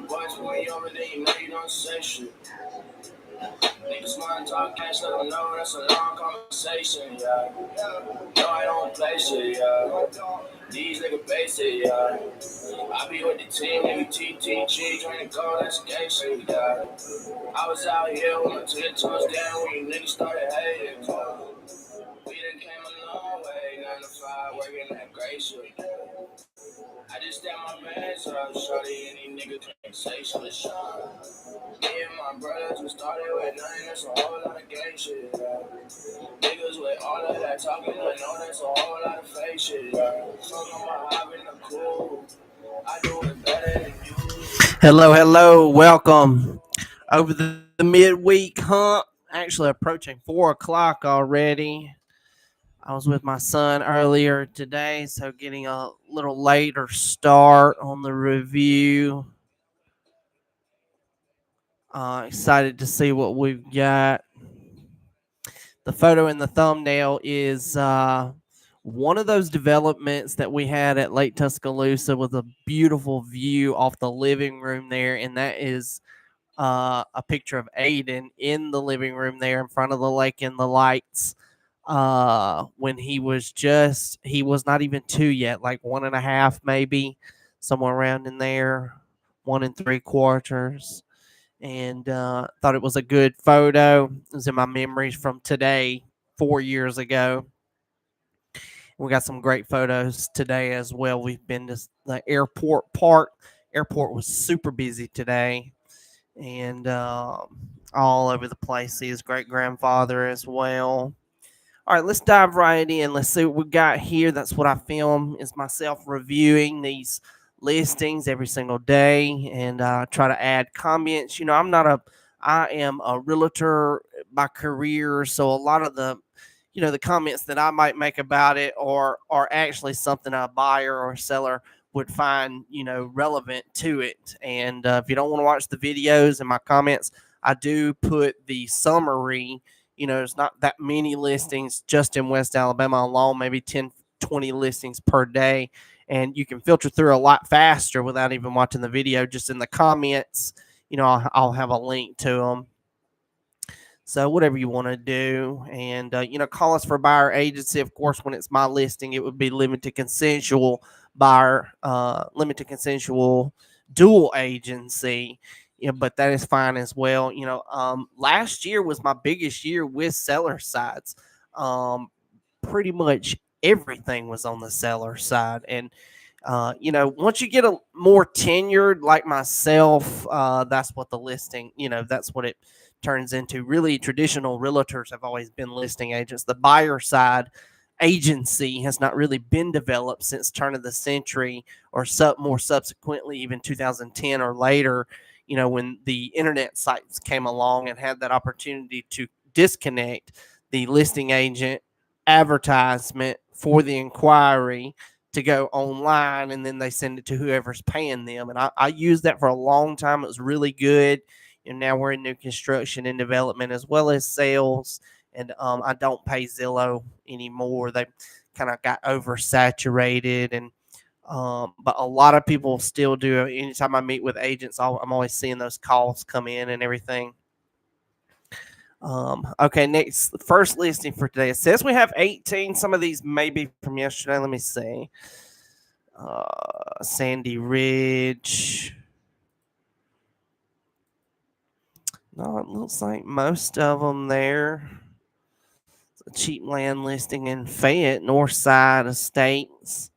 boys when you over there, you know you don't say shit. Niggas wanna talk cash, let them know that's a long conversation, yeah. No, I don't play shit, yeah. These niggas basic, yeah. I be with the team, nigga TTG, trying to go, that's gay shit, yeah. I was out here with my 10 toes down when you niggas started hating, yeah. We done came a long way, 9 to 5, working that great shit, yeah. I just stand my pants up, shorty, any nigga can't say shit, yeah. Me and my brothers, we started with nothing, that's a whole lot of gay shit, yeah. Niggas with all of that talking, I know that's a whole lot of fake shit, yeah. Talking about having a cool, I do it better than you. Hello, welcome over the midweek hump. Actually approaching 4 o'clock already. I was with my son earlier today, so getting a little later start on the review. Excited to see what we've got. The photo in the thumbnail is one of those developments that we had at Lake Tuscaloosa with a beautiful view off the living room there, and that is a picture of Aiden in the living room there in front of the lake and the lights when he was not even 2 yet, like 1.5 maybe, somewhere around in there, 1 3/4. And thought it was a good photo. It was in my memories from today, 4 years ago. We got some great photos today as well. We've been to the airport park. Airport was super busy today, and all over the place. See his great grandfather as well. All right, let's dive right in. Let's see what we got here. That's what I film, is myself reviewing these listings every single day and try to add comments. You know, I am a realtor by career, so a lot of the comments that I might make about it are actually something a buyer or seller would find, relevant to it. And if you don't want to watch the videos and my comments, I do put the summary. There's not that many listings just in West Alabama alone, maybe 10, 20 listings per day. And you can filter through a lot faster without even watching the video. Just in the comments, I'll have a link to them. So whatever you want to do. And, call us for buyer agency. Of course, when it's my listing, it would be limited consensual buyer, limited consensual dual agency. But that is fine as well. Last year was my biggest year with seller sides. Pretty much everything was on the seller side. And, once you get a more tenured like myself, that's what the listing, that's what it turns into. Really, traditional realtors have always been listing agents. The buyer side agency has not really been developed since turn of the century, or more subsequently, even 2010 or later, when the internet sites came along and had that opportunity to disconnect the listing agent advertisement for the inquiry to go online, and then they send it to whoever's paying them. And I used that for a long time. It was really good. And now we're in new construction and development as well as sales. And I don't pay Zillow anymore. They kind of got oversaturated. And but a lot of people still do. Anytime I meet with agents, I'm always seeing those calls come in and everything. Okay, next, first listing for today. It says we have 18. Some of these may be from yesterday. Let me see. Sandy Ridge. No, it looks like most of them there. It's a cheap land listing in Fayette, North Side Estates.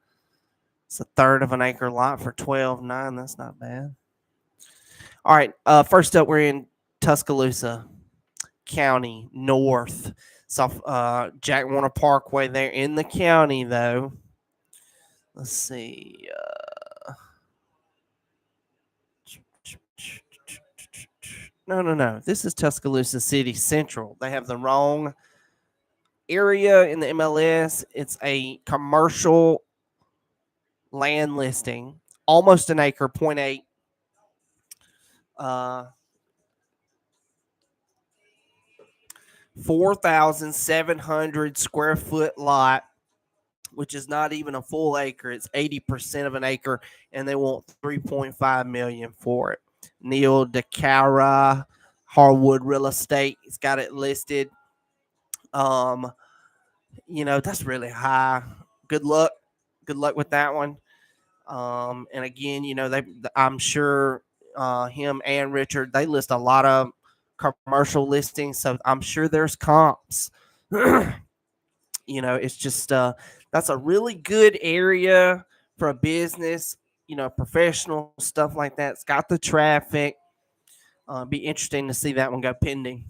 It's 1/3 of an acre lot for $12,900. That's not bad. All right, first up, we're in Tuscaloosa County, north. So Jack Warner Parkway there in the county, though. Let's see. No. This is Tuscaloosa City Central. They have the wrong area in the MLS. It's a commercial land listing, almost an acre, 0.8. 4,700 square foot lot, which is not even a full acre. It's 80% of an acre, and they want $3.5 million for it. Neil DeCara, Harwood Real Estate. He's got it listed. That's really high. Good luck. Good luck with that one. And again, I'm sure him and Richard, they list a lot of commercial listings, so I'm sure there's comps. It's just that's a really good area for a business, professional stuff like that. It's got the traffic. Be interesting to see that one go pending.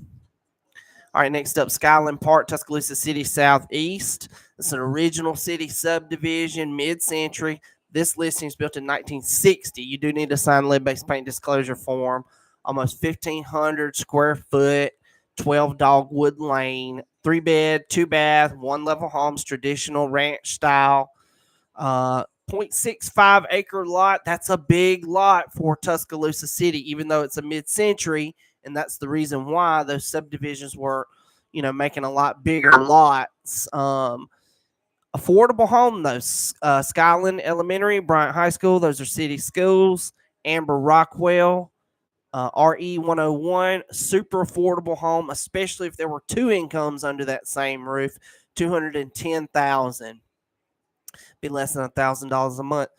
All right, next up, Skyland Park, Tuscaloosa City Southeast. It's an original city subdivision, mid-century. This listing is built in 1960. You do need to sign lead-based paint disclosure form. Almost 1,500 square foot, 12 Dogwood Lane, 3-bed, 2-bath, 1-level homes, traditional ranch style. 0.65 acre lot. That's a big lot for Tuscaloosa City, even though it's a mid-century. And that's the reason why those subdivisions were, making a lot bigger lots. Affordable home, though. Skyland Elementary, Bryant High School, those are city schools. Amber Rockwell, RE 101, super affordable home, especially if there were two incomes under that same roof. $210,000, be less than $1,000 a month.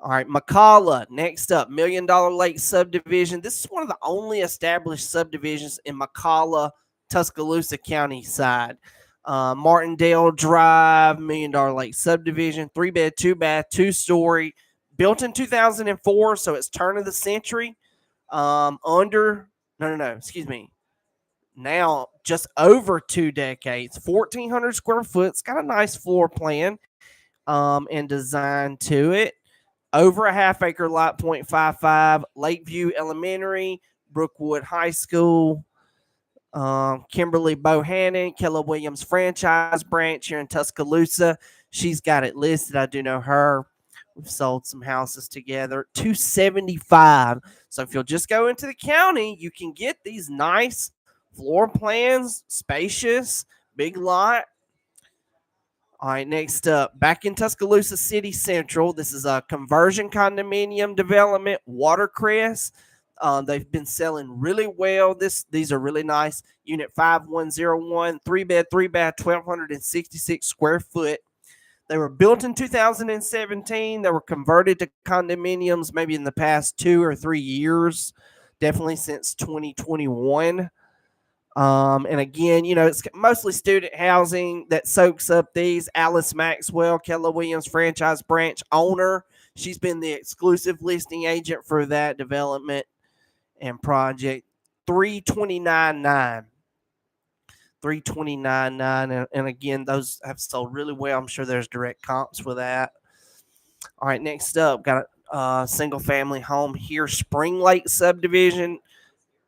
All right, McCalla, next up, $1 Million Lake subdivision. This is one of the only established subdivisions in McCalla, Tuscaloosa County side. Martindale Drive, $1 Million Lake subdivision, 3-bed, 2-bath, 2-story, built in 2004, so it's turn of the century. Now just over 2 decades, 1,400 square foot. It's got a nice floor plan and design to it. Over a half-acre lot, 0.55, Lakeview Elementary, Brookwood High School, Kimberly Bohannon, Keller Williams franchise branch here in Tuscaloosa. She's got it listed. I do know her. We've sold some houses together. $275. So if you'll just go into the county, you can get these nice floor plans, spacious, big lot. All right, next up, back in Tuscaloosa City Central, this is a conversion condominium development, Watercress. They've been selling really well. These are really nice. Unit 5101, 3-bed, 3-bath, 1,266 square foot. They were built in 2017. They were converted to condominiums maybe in the past 2 or 3 years, definitely since 2021. And again, it's mostly student housing that soaks up these. Alice Maxwell, Keller Williams franchise branch owner. She's been the exclusive listing agent for that development and project. $329,900. $329,900. And again, those have sold really well. I'm sure there's direct comps for that. All right, next up, got a single family home here, Spring Lake subdivision.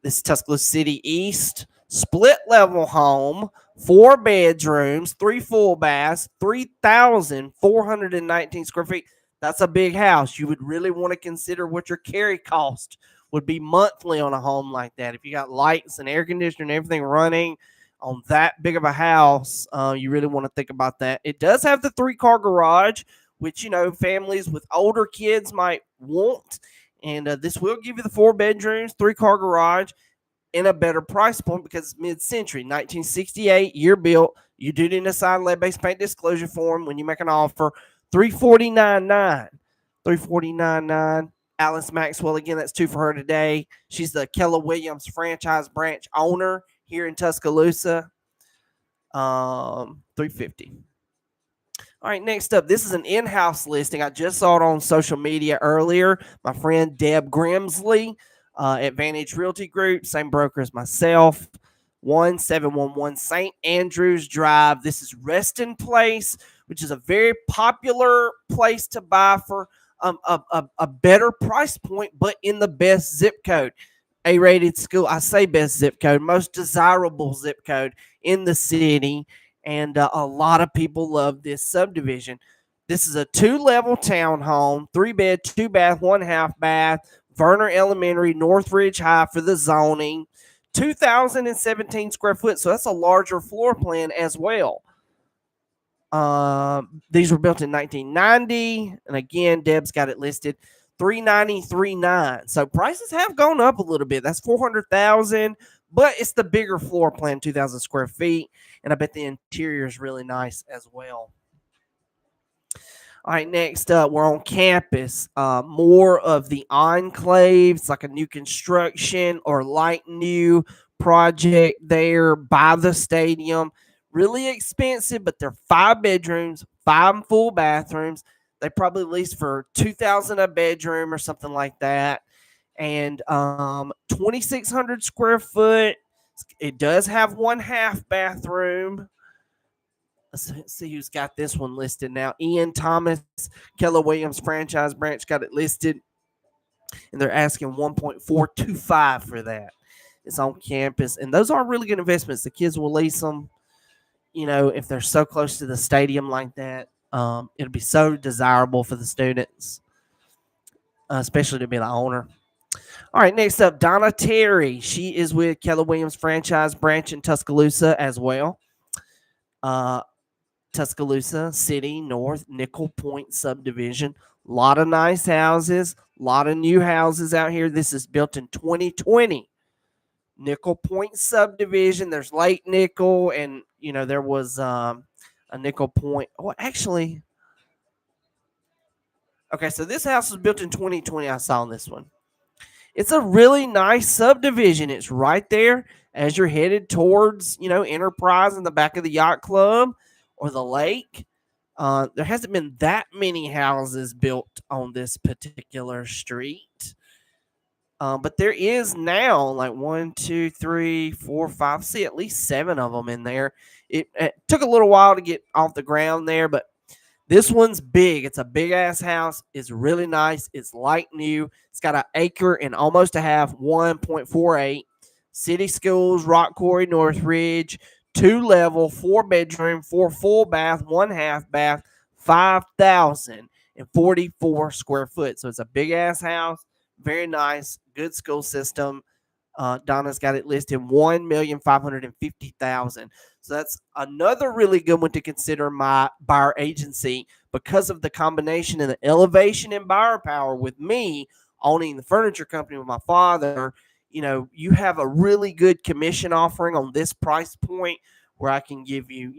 This is Tuscaloosa City East. Split level home, 4 bedrooms, 3 full baths, 3,419 square feet. That's a big house. You would really want to consider what your carry cost would be monthly on a home like that. If you got lights and air conditioning and everything running on that big of a house, you really want to think about that. It does have the 3-car garage, which, families with older kids might want. And this will give you the 4 bedrooms, 3-car garage, in a better price point because it's mid-century, 1968, year built. You do need to sign lead-based paint disclosure form when you make an offer. $349,900. $349,900. Alice Maxwell, again, that's 2 for her today. She's the Keller Williams franchise branch owner here in Tuscaloosa. $350. All right, next up, this is an in-house listing. I just saw it on social media earlier. My friend Deb Grimsley, Advantage Realty Group, same broker as myself. 1711 St. Andrews Drive. This is Reston Place, which is a very popular place to buy for a better price point, but in the best zip code. A-rated school. I say best zip code, most desirable zip code in the city. And a lot of people love this subdivision. This is a 2-level townhome, 3-bed, 2-bath, 1/2-bath, Verner Elementary, Northridge High for the zoning, 2,017 square foot. So that's a larger floor plan as well. These were built in 1990. And again, Deb's got it listed. $393,900. So prices have gone up a little bit. That's $400,000, but it's the bigger floor plan, 2,000 square feet, and I bet the interior is really nice as well. All right, next up, we're on campus. More of the Enclave. It's like a new construction or light new project there by the stadium. Really expensive, but they're 5 bedrooms, 5 full bathrooms. They probably lease for $2,000 a bedroom or something like that. And 2,600 square foot. It does have 1/2 bathroom. Let's see who's got this one listed now. Ian Thomas, Keller Williams franchise branch, got it listed, and they're asking $1.425 for that. It's on campus, and those are really good investments. The kids will lease them, if they're so close to the stadium like that. It'll be so desirable for the students, especially to be the owner. All right, next up, Donna Terry. She is with Keller Williams franchise branch in Tuscaloosa as well. Tuscaloosa City North Nicol Point subdivision. A lot of nice houses, a lot of new houses out here. This is built in 2020. Nicol Point subdivision. There's Lake Nicol, and there was a Nicol Point. Well, actually, okay. So this house was built in 2020. I saw this one. It's a really nice subdivision. It's right there as you're headed towards Enterprise in the back of the yacht club or the lake. There hasn't been that many houses built on this particular street. But there is now like 1, 2, 3, 4, 5, see at least 7 of them in there. It took a little while to get off the ground there, but this one's big. It's a big ass house. It's really nice. It's light new. It's got an acre and almost a half, 1.48. City schools, Rock Quarry, Northridge, 2-level, 4-bedroom, 4 full bath, 1/2 bath, 5,044 square foot. So it's a big ass house. Very nice. Good school system. Donna's got it listed $1,550,000. So that's another really good one to consider my buyer agency because of the combination and the elevation in buyer power with me owning the furniture company with my father. You have a really good commission offering on this price point where I can give you,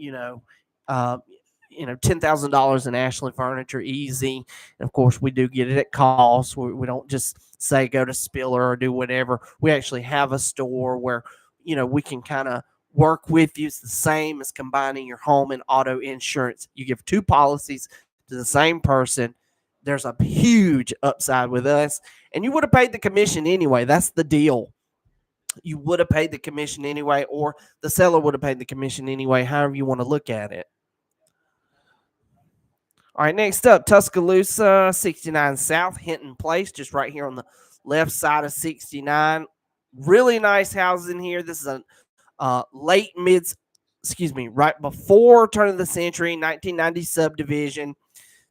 $10,000 in Ashley Furniture easy. And of course, we do get it at cost. We don't just say go to Spiller or do whatever. We actually have a store where, we can kind of work with you. It's the same as combining your home and auto insurance. You give 2 policies to the same person. There's a huge upside with us. And you would have paid the commission anyway. That's the deal. You would have paid the commission anyway, or the seller would have paid the commission anyway, however you want to look at it. All right, next up, Tuscaloosa, 69 South, Hinton Place, just right here on the left side of 69. Really nice houses in here. This is a right before turn of the century, 1990 subdivision,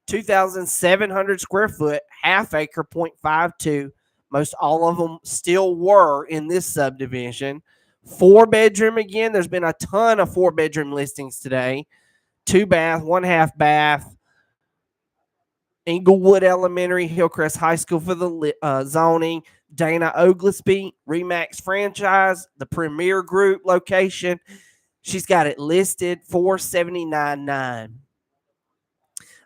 2,700 square foot, 1/2 acre, 0.52. Most all of them still were in this subdivision. 4-bedroom again. There's been a ton of 4-bedroom listings today. 2 bath, 1/2 bath. Englewood Elementary, Hillcrest High School for the zoning. Dana Oglesby, Remax franchise, the Premier Group location. She's got it listed $479,900.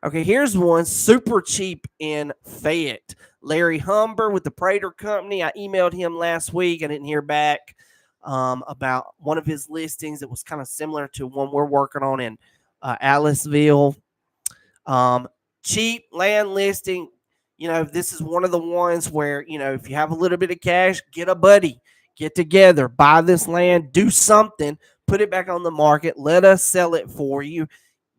Okay, here's one super cheap in Fayette. Larry Humber with the Prater Company. I emailed him last week. I didn't hear back about one of his listings. It was kind of similar to one we're working on in Aliceville. Cheap land listing. This is one of the ones where, if you have a little bit of cash, get a buddy, get together, buy this land, do something, put it back on the market. Let us sell it for you.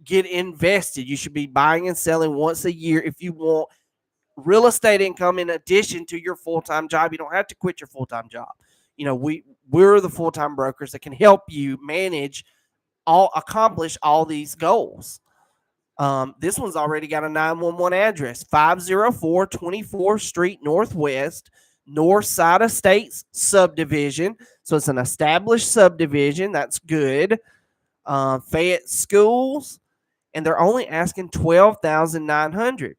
Get invested. You should be buying and selling once a year if you want real estate income in addition to your full-time job. You don't have to quit your full-time job. We're the full-time brokers that can help you accomplish all these goals. This one's already got a 911 address, 504 24th Street Northwest, North Side Estates subdivision. So it's an established subdivision. That's good. Fayette schools, and they're only asking $12,900.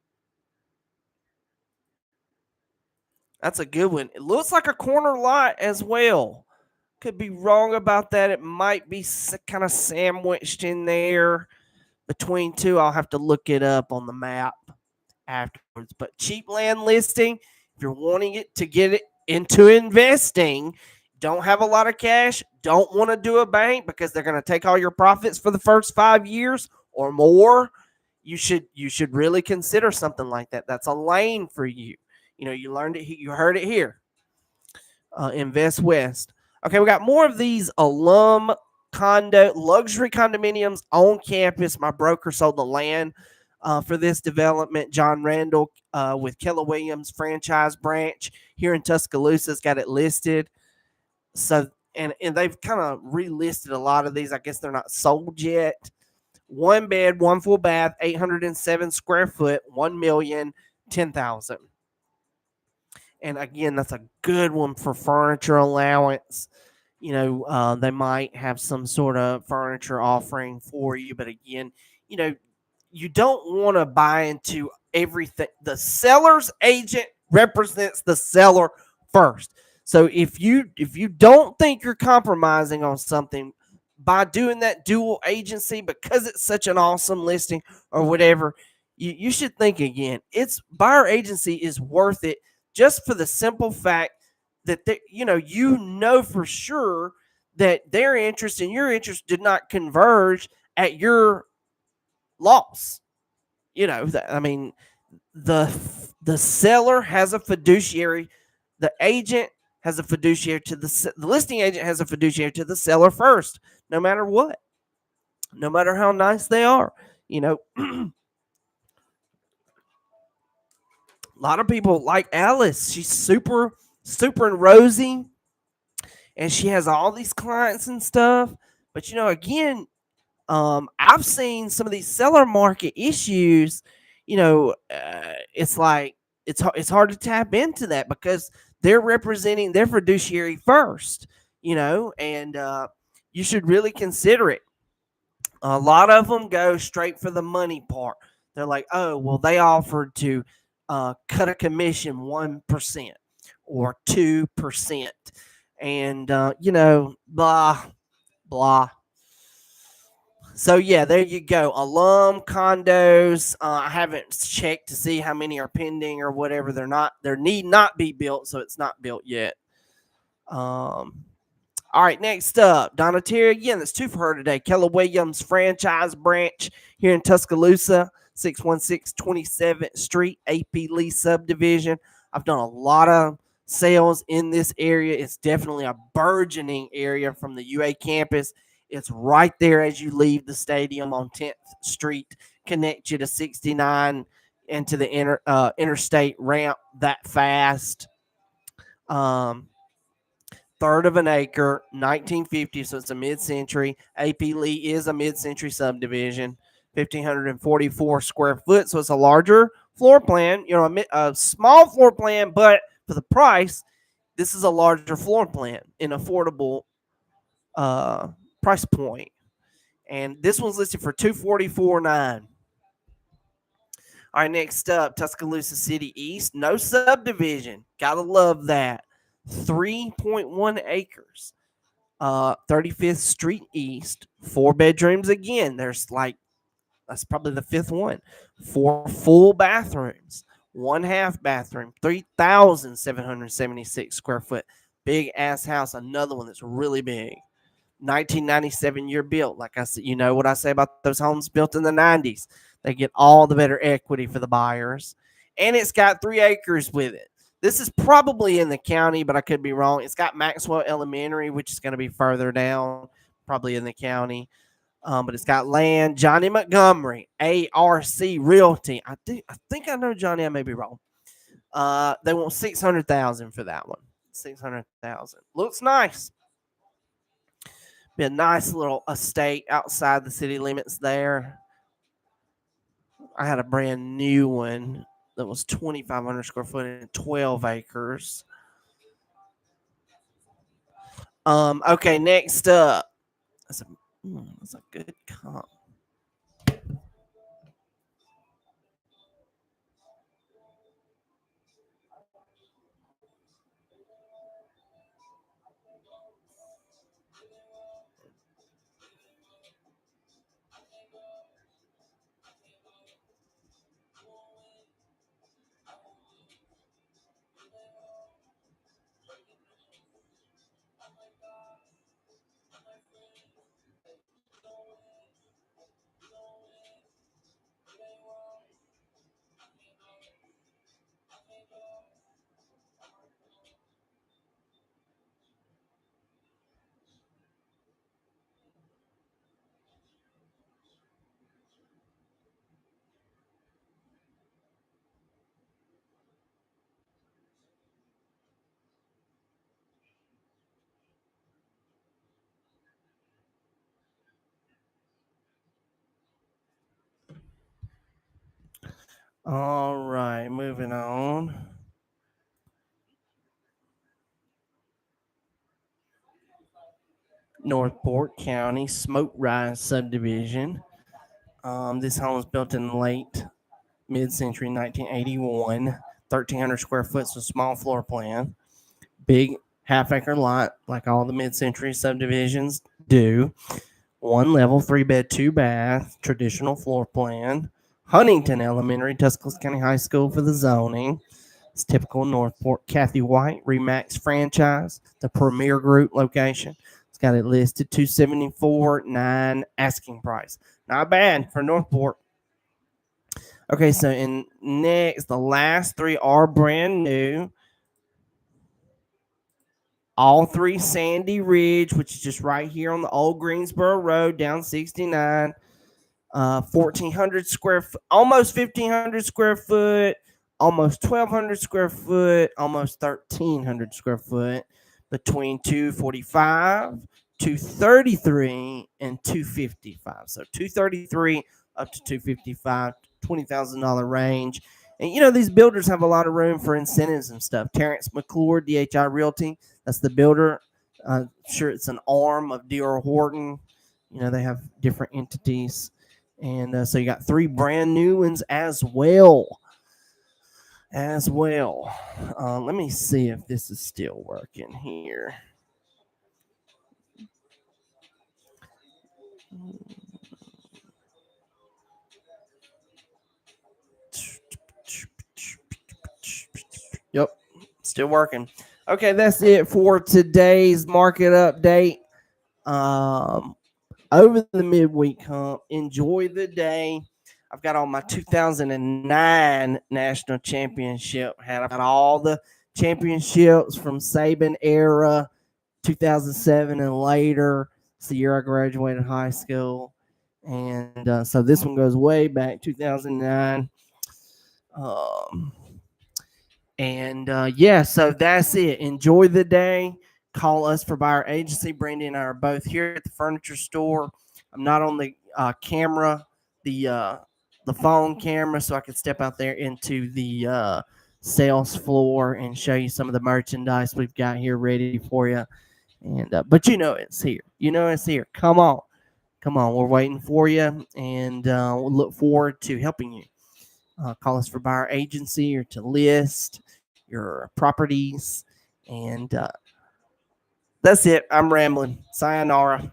That's a good one. It looks like a corner lot as well. Could be wrong about that. It might be kind of sandwiched in there between two. I'll have to look it up on the map afterwards. But cheap land listing, if you're wanting it to get it into investing, don't have a lot of cash, don't want to do a bank because they're going to take all your profits for the first 5 years or more, you should really consider something like that. That's a lane for you. You learned it, you heard it here. Invest West. Okay, we got more of these alum luxury condominiums on campus. My broker sold the land for this development. John Randall with Keller Williams franchise branch here in Tuscaloosa has got it listed. So and they've kind of relisted a lot of these. I guess they're not sold yet. 1 bed, 1 full bath, 807 square foot, 1,010,000. And again, that's a good one for furniture allowance. They might have some sort of furniture offering for you, but again, you don't want to buy into everything. The seller's agent represents the seller first. So if you don't think you're compromising on something by doing that dual agency because it's such an awesome listing or whatever, you should think again. It's buyer agency is worth it just for the simple fact that for sure that their interest and your interest did not converge at your loss. I mean, the seller has a fiduciary, the agent has a fiduciary to the listing agent has a fiduciary to the seller first, no matter what, no matter how nice they are. A lot of people like Alice. She's super and rosy, and she has all these clients and stuff. But again, I've seen some of these seller market issues. It's like it's hard to tap into that because they're representing their fiduciary first. And you should really consider it. A lot of them go straight for the money part. They're like, oh, well, they offered to cut a commission 1% or 2%, and blah blah. So yeah, there you go. Alum condos. I haven't checked to see how many are pending or whatever. They're need not be built, so it's not built yet. All right, next up, Donatera. Again, that's 2 for her today. Keller Williams franchise branch here in Tuscaloosa, 616 27th Street, AP Lee subdivision. I've done a lot of sales in this area. It's definitely a burgeoning area from the UA campus. It's right there as you leave the stadium on 10th Street, connect you to 69 and to the interstate ramp that fast. Third of an acre, 1950, so it's a mid-century. AP Lee is a mid-century subdivision, 1,544 square foot, so it's a larger floor plan. A small floor plan, but for the price, this is a larger floor plan, an affordable price point. And this one's listed for $244,900. All right, next up, Tuscaloosa City East, no subdivision. Gotta love that. 3.1 acres. 35th Street East, 4 bedrooms again. That's probably the 5th one. 4 full bathrooms, 1 half bathroom, 3,776 square foot. Big ass house. Another one that's really big. 1997 year built. Like I said, you know what I say about those homes built in the 90s. They get all the better equity for the buyers. And it's got 3 acres with it. This is probably in the county, but I could be wrong. It's got Maxwell Elementary, which is going to be further down, probably in the county. But it's got land. Johnny Montgomery, ARC Realty. I think I know Johnny. I may be wrong. They want $600,000 for that one. $600,000. Looks nice. Be a nice little estate outside the city limits there. I had a brand new one that was 2,500 square foot and 12 acres. Okay, next up. That's a good comp. All right, moving on. Northport County Smoke Rise subdivision. This home was built in late mid-century 1981. 1,300 square foot, so small floor plan. Big half-acre lot, like all the mid-century subdivisions do. One level, 3 bed, 2 bath, traditional floor plan. Huntington Elementary, Tuscaloosa County High School for the zoning. It's typical Northport. Kathy White, Remax franchise, the premier group location. It's got it listed 274.9 asking price. Not bad for Northport. Okay, so in next, the last three are brand new. All three Sandy Ridge, which is just right here on the Old Greensboro Road down 69. 1,400 square foot, almost 1,500 square foot, almost 1,200 square foot, almost 1,300 square foot, between 245, 233, and 255. So 233 up to 255, $20,000 range. And these builders have a lot of room for incentives and stuff. Terrence McClure, DHI Realty, that's the builder. Sure, it's an arm of D.R. Horton. They have different entities. And so you got three brand new ones as well. Let me see if this is still working here. Yep, still working. Okay, that's it for today's market update. Over the midweek hump. Enjoy the day. I've got all my 2009 national championship hat. I've got all the championships from Saban era, 2007 and later. It's the year I graduated high school. And so this one goes way back, 2009. So that's it. Enjoy the day. Call us for buyer agency. Brandy and I are both here at the furniture store. I'm not on the camera, the phone camera, so I can step out there into the sales floor and show you some of the merchandise we've got here ready for you. But it's here. It's here. Come on. We're waiting for you, and we'll look forward to helping you. Call us for buyer agency or to list your properties. And that's it. I'm rambling. Sayonara.